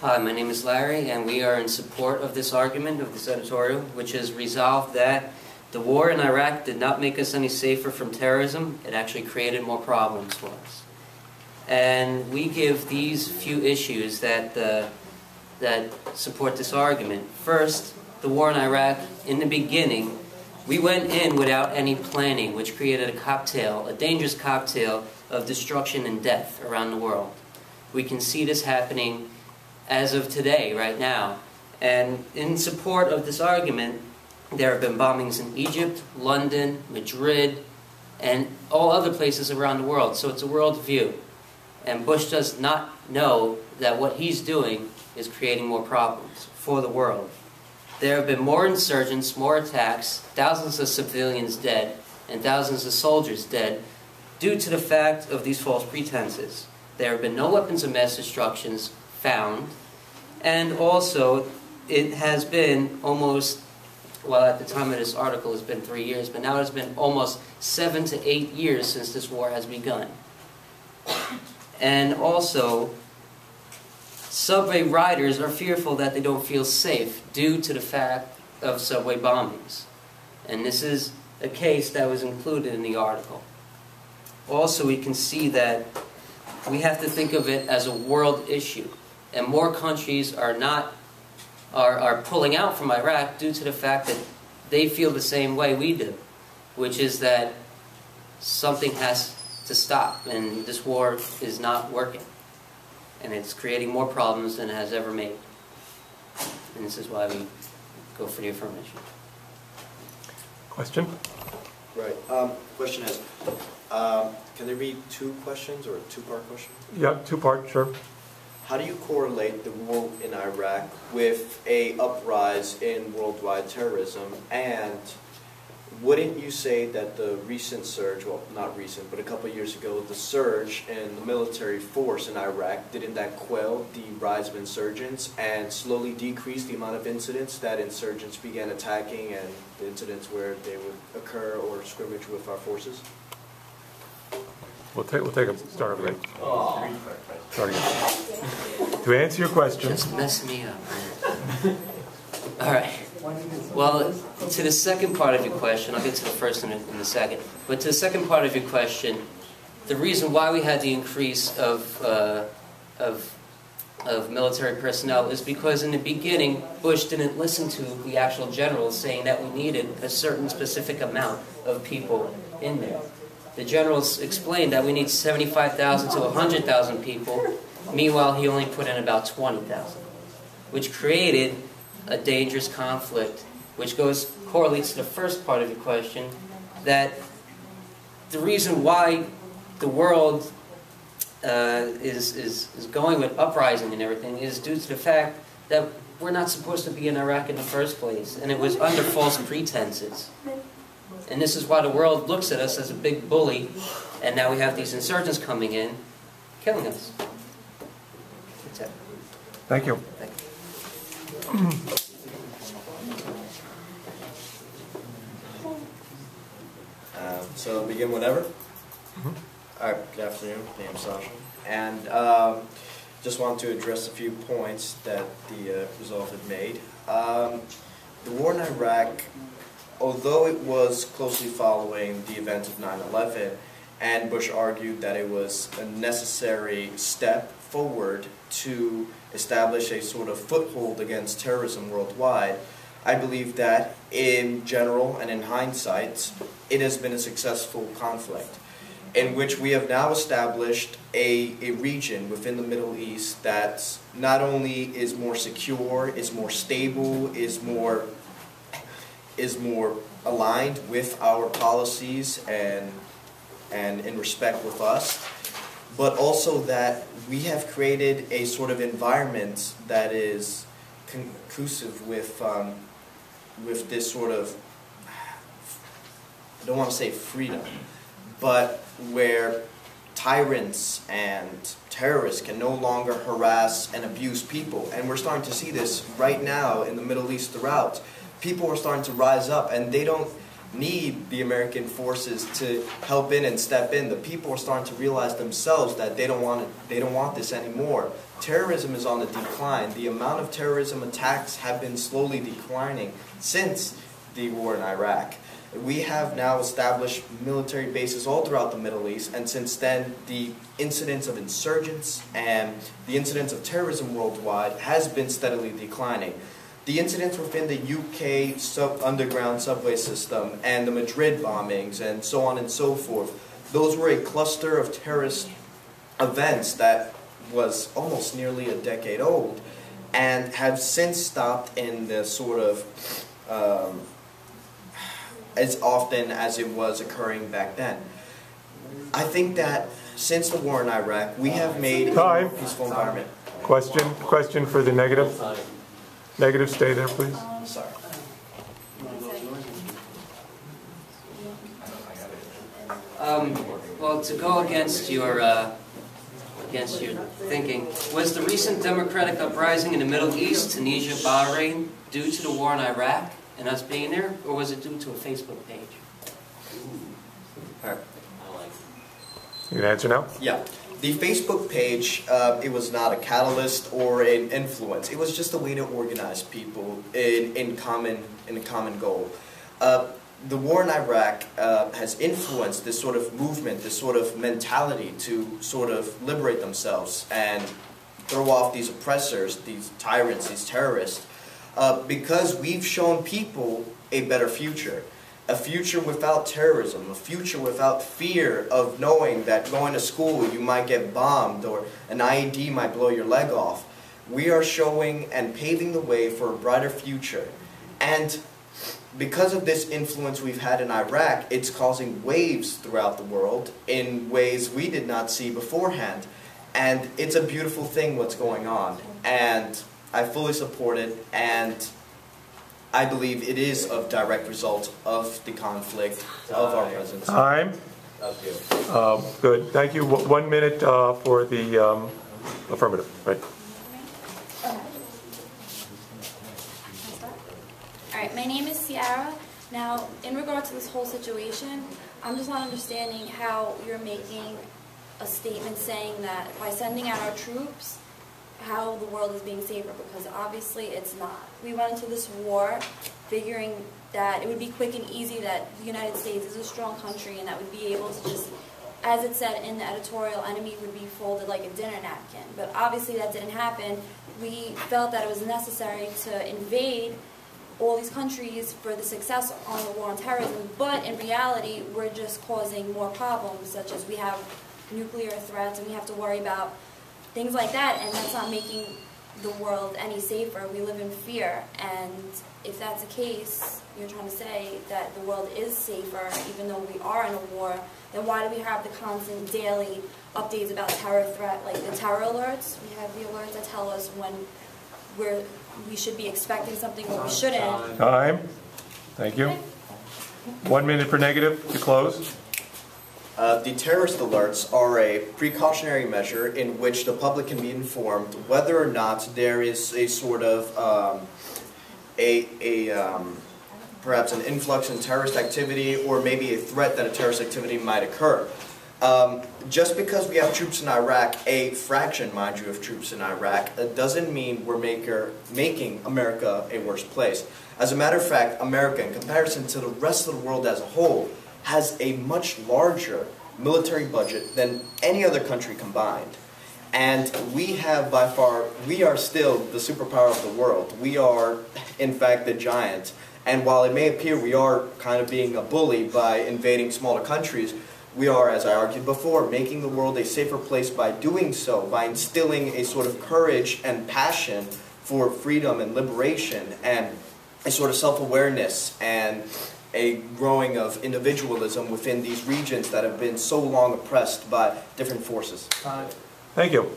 Hi, my name is Larry, and we are in support of this argument, of this editorial, which is resolved that the war in Iraq did not make us any safer from terrorism. It actually created more problems for us. And we give these few issues that support this argument. First, the war in Iraq, in the beginning, we went in without any planning, which created a cocktail, a dangerous cocktail of destruction and death around the world. We can see this happening as of today, right now. And in support of this argument, there have been bombings in Egypt, London, Madrid, and all other places around the world. So it's a world view. And Bush does not know that what he's doing is creating more problems for the world. There have been more insurgents, more attacks, thousands of civilians dead, and thousands of soldiers dead due to the fact of these false pretenses. There have been no weapons of mass destruction found, and also it has been almost, well, at the time of this article it's been 3 years, but now it's been almost 7 to 8 years since this war has begun. And also, subway riders are fearful that they don't feel safe due to the fact of subway bombings. And this is a case that was included in the article. Also, we can see that we have to think of it as a world issue. And more countries are pulling out from Iraq due to the fact that they feel the same way we do, which is that something has to stop, and this war is not working. And it's creating more problems than it has ever made. And this is why we go for the affirmation. Question? Right. Question is, can there be two questions or a two-part question? Yeah, two-part, sure. How do you correlate the war in Iraq with a uprise in worldwide terrorism? And wouldn't you say that the recent surge, well, not recent, but a couple of years ago, the surge in the military force in Iraq, didn't that quell the rise of insurgents and slowly decrease the amount of incidents that insurgents began attacking and the incidents where they would occur or scrimmage with our forces? We'll take a start of it. Start again. To answer your question. Just mess me up, man. All right. Well, to the second part of your question, I'll get to the first in the second. But to the second part of your question, the reason why we had the increase of military personnel is because in the beginning, Bush didn't listen to the actual generals saying that we needed a certain specific amount of people in there. The generals explained that we need 75,000 to 100,000 people. Meanwhile, he only put in about 20,000, which created a dangerous conflict, which correlates to the first part of your question, that the reason why the world is going with uprising and everything is due to the fact that we're not supposed to be in Iraq in the first place, and it was under false pretenses. And this is why the world looks at us as a big bully, and now we have these insurgents coming in, killing us. That's it. Thank you. Thank you. So begin whenever. All right. Good afternoon. My name's Sasha, and just want to address a few points that the resolve had made. The war in Iraq, although it was closely following the events of 9/11, and Bush argued that it was a necessary step forward to establish a sort of foothold against terrorism worldwide, I believe that in general and in hindsight, it has been a successful conflict in which we have now established a region within the Middle East that not only is more secure, is more stable, is more aligned with our policies and in respect with us, but also that we have created a sort of environment that is conducive with this sort of, I don't want to say freedom, but where tyrants and terrorists can no longer harass and abuse people. And we're starting to see this right now in the Middle East throughout. People are starting to rise up, and they don't need the American forces to help in and step in. The people are starting to realize themselves that they don't want this anymore. Terrorism is on the decline. The amount of terrorism attacks have been slowly declining since the war in Iraq. We have now established military bases all throughout the Middle East, and since then the incidence of insurgents and the incidence of terrorism worldwide has been steadily declining. The incidents within the UK underground subway system and the Madrid bombings and so on and so forth, those were a cluster of terrorist events that was almost nearly a decade old and have since stopped in the sort of as often as it was occurring back then. I think that since the war in Iraq, we have made a peaceful environment. Question for the negative. Negative, stay there, please. Sorry. Well, to go against your thinking, was the recent democratic uprising in the Middle East, Tunisia, Bahrain, due to the war in Iraq and us being there, or was it due to a Facebook page? All right. You can answer now? Yeah. The Facebook page, it was not a catalyst or an influence. It was just a way to organize people in a common goal. The war in Iraq has influenced this sort of movement, this sort of mentality to sort of liberate themselves and throw off these oppressors, these tyrants, these terrorists, because we've shown people a better future. A future without terrorism, a future without fear of knowing that going to school you might get bombed or an IED might blow your leg off. We are showing and paving the way for a brighter future. And because of this influence we've had in Iraq, it's causing waves throughout the world in ways we did not see beforehand. And it's a beautiful thing what's going on. And I fully support it, and I believe it is a direct result of the conflict of our presence. Time. Good. Thank you. 1 minute for the affirmative. Right. All right. My name is Ciara. Now, in regard to this whole situation, I'm just not understanding how you're making a statement saying that by sending out our troops, how the world is being safer, because obviously it's not. We went into this war figuring that it would be quick and easy, that the United States is a strong country and that we'd be able to just, as it said in the editorial, enemy would be folded like a dinner napkin. But obviously that didn't happen. We felt that it was necessary to invade all these countries for the success on the war on terrorism, but in reality we're just causing more problems, such as we have nuclear threats and we have to worry about things like that, and that's not making the world any safer. We live in fear, and if that's the case, you're trying to say that the world is safer even though we are in a war, then why do we have the constant daily updates about terror threat, like the terror alerts? We have the alerts that tell us when we should be expecting something or we shouldn't. Time. Thank you. 1 minute for negative to close. The terrorist alerts are a precautionary measure in which the public can be informed whether or not there is a sort of perhaps an influx in terrorist activity, or maybe a threat that a terrorist activity might occur. Just because we have troops in Iraq, a fraction, mind you, of troops in Iraq, doesn't mean we're making America a worse place. As a matter of fact, America, in comparison to the rest of the world as a whole, has a much larger military budget than any other country combined. And we have by far, we are still the superpower of the world. We are, in fact, the giant. And while it may appear we are kind of being a bully by invading smaller countries, we are, as I argued before, making the world a safer place by doing so, by instilling a sort of courage and passion for freedom and liberation, and a sort of self-awareness and a growing of individualism within these regions that have been so long oppressed by different forces. Thank you.